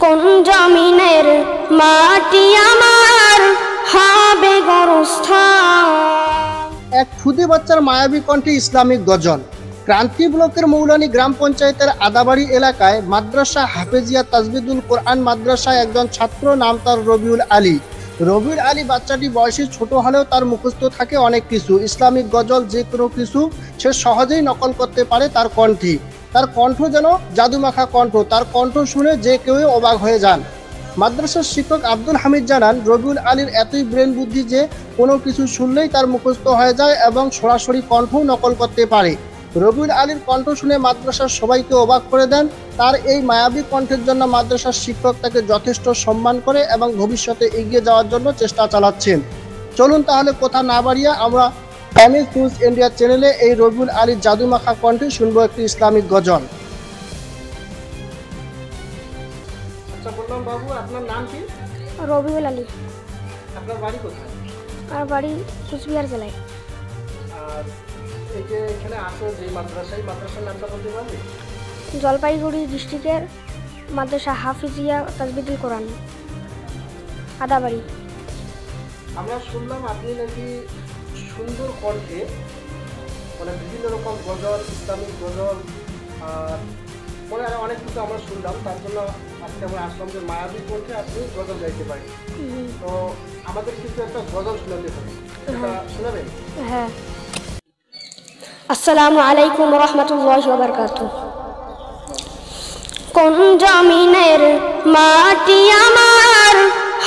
কোন জমিনের মাটি আমার হবে গোরস্থান। এক খুদে বাচ্চার মায়াবী কণ্ঠে ইসলামিক গজল। ক্রান্তি ব্লকের মৌলানী গ্রাম পঞ্চায়েতের আদাবাড়ি এলাকায় মাদ্রাসা হাফেজিয়া তাজবিদুল কোরআন মাদ্রাসায় একজন ছাত্র, নাম তার রবিউল আলী। রবিউল আলী বাচ্চাটি বয়সে ছোট হলেও তার মুখস্থ থাকে অনেক কিছু। ইসলামিক গজল যে কোনো কিছু সে সহজেই নকল করতে পারে তার কণ্ঠে। তার কণ্ঠ যেন জাদুমাখা কণ্ঠ, তার কণ্ঠ শুনে যে কেউ অবাক হয়ে যান। মাদ্রাসার শিক্ষক আব্দুল হামিদ জানান, রবিউল আলীর এতই ব্রেন বুদ্ধি যে কোনো কিছু শুনলেই তার মুখস্থ হয়ে যায় এবং সরাসরি কণ্ঠও নকল করতে পারে। রবিউল আলীর কণ্ঠ শুনে মাদ্রাসার সবাইকে অবাক করে দেন। তার এই মায়াবী কণ্ঠের জন্য মাদ্রাসার শিক্ষক তাকে যথেষ্ট সম্মান করে এবং ভবিষ্যতে এগিয়ে যাওয়ার জন্য চেষ্টা চালাচ্ছেন। চলুন তাহলে কথা না বাড়িয়ে আমরা এমএস নিউজ ইন্ডিয়া চ্যানেলে এই রবিউল আলীর জাদুমাখা কণ্ঠে শুনবো একটি ইসলামিক গজল। আচ্ছা, বললাম বাবু, আপনার নাম কি? রবিউল আলী। আপনার বাড়ি কোথায়? আর বাড়ি কুচবিহার জেলায়। আর এই যে এখানে আসো যে মাদ্রাসার নামটা বলতে পারবে? জলপাইগুড়ি ডিস্ট্রিক্টের মাদ্রাসা হাফিজিয়া তাজবিদুল কোরআন আদাবাড়ি। আমরা শুনলাম আপনি নাকি সুন্দর কণ্ঠে মানে বিভিন্ন রকম গজল, ইসলামিক গজল আর পরে আরো অনেক কিছু আমরা শুনলাম। তার জন্য আজকে আমরা আসলাম যে মায়াবী কণ্ঠে আপনি গজল গাইতে পারেন। তো আমাদের কিছু একটা গজল শোনাতে হবে, এটা শোনাবেন? হ্যাঁ। আসসালামু আলাইকুম ওয়া রাহমাতুল্লাহি ওয়া বারাকাতুহু। কোন জমিনের মাটি আমার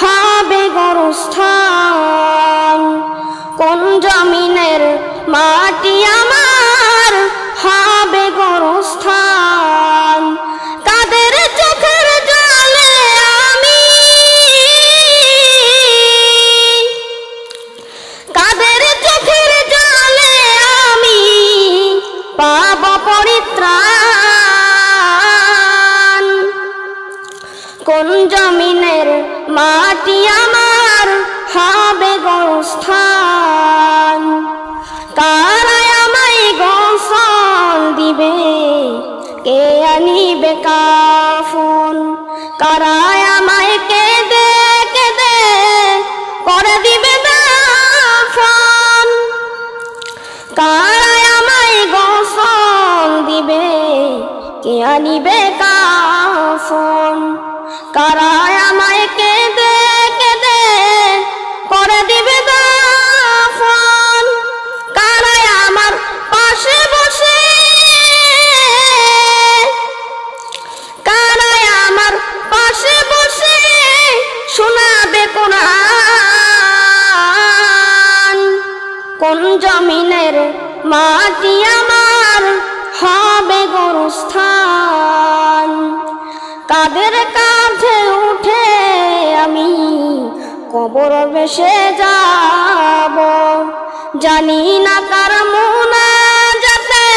হবে গোরস্থান। কোন জমিনের মাটি আমার হবে গোরস্থান। কাদের চোখের জলে আমি, কাদের চোখের জলে আমি পাব পরিত্রাণ। কোন জমিনের মাটি আমার হবে গোরস্থান। কারায় আমায় গোসল দিবে, কে আনিবে কাফন। কারায় আমায় কেঁদে কেঁদে করে দিবে দাফন। কারায় আমায় গোসল দিবে, কে আনিবে কাফন। কারায় আমায় কেঁদে কেঁদে করে দিবে দাফন। কারায় আমার পাশে বসে, কারায় আমার পাশে বসে শোনাবে কোরআন। কোন জমিনের মাটি আমার হবে গোরস্থান। কাদের কাঁধে উঠে আমি কবর ভেসে যাব। জানি না কার মুনাজাতে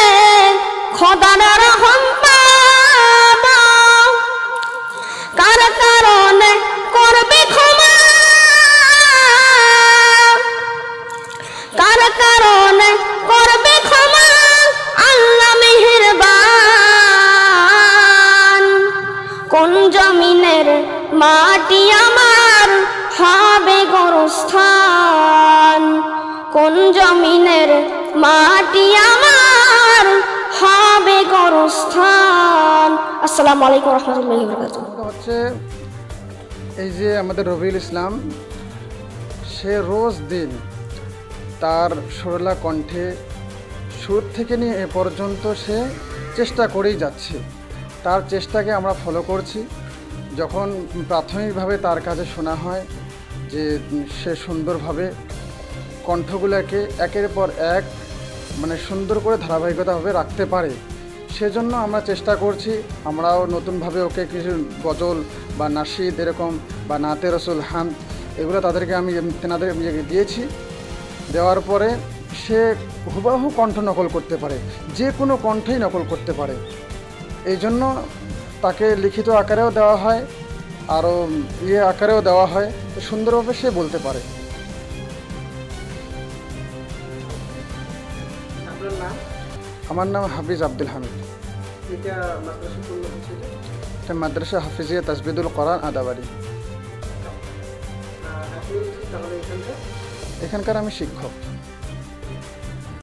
খোদার রহম পাব। কার কারণে করবে ক্ষমা, কার কারণে করবে ক্ষমা আল্লাহ মেহেরবান। কোন জমিনের মাটি আমার হবে গোরস্থান। কোন জমিনের মাটি আমার হবে গোরস্থান। আসসালামু আলাইকুম ওয়া রাহমাতুল্লাহি ওয়া বারাকাতুহু। হচ্ছে এই যে আমাদের রবিউল ইসলাম, সে রোজ দিন তার সরলা কণ্ঠে সুর থেকে নিয়ে এ পর্যন্ত সে চেষ্টা করেই যাচ্ছে। তার চেষ্টাকে আমরা ফলো করছি। যখন প্রাথমিকভাবে তার কাছে শোনা হয় যে সে সুন্দরভাবে কণ্ঠগুলোকে একের পর এক মানে সুন্দর করে ধারাবাহিকতাভাবে রাখতে পারে, সেজন্য আমরা চেষ্টা করছি। আমরাও নতুনভাবে ওকে কিছু গজল বা নাশিদ এরকম বা নাতে রসুল হামদ এগুলো তাদেরকে আমি তেনাদের দিয়েছি। দেওয়ার পরে সে হুবহু কণ্ঠ নকল করতে পারে, যে কোনো কণ্ঠই নকল করতে পারে। এই জন্য তাকে লিখিত আকারেও দেওয়া হয়, আরও আকারেও দেওয়া হয়, তো সুন্দরভাবে সে বলতে পারে। আমার নাম হাফিজ আব্দুল হামিদ। সে মাদ্রাসা হাফিজিয়া তাজবিদুল কোরআন আদাবাড়ি। এখানকার আমি শিক্ষক।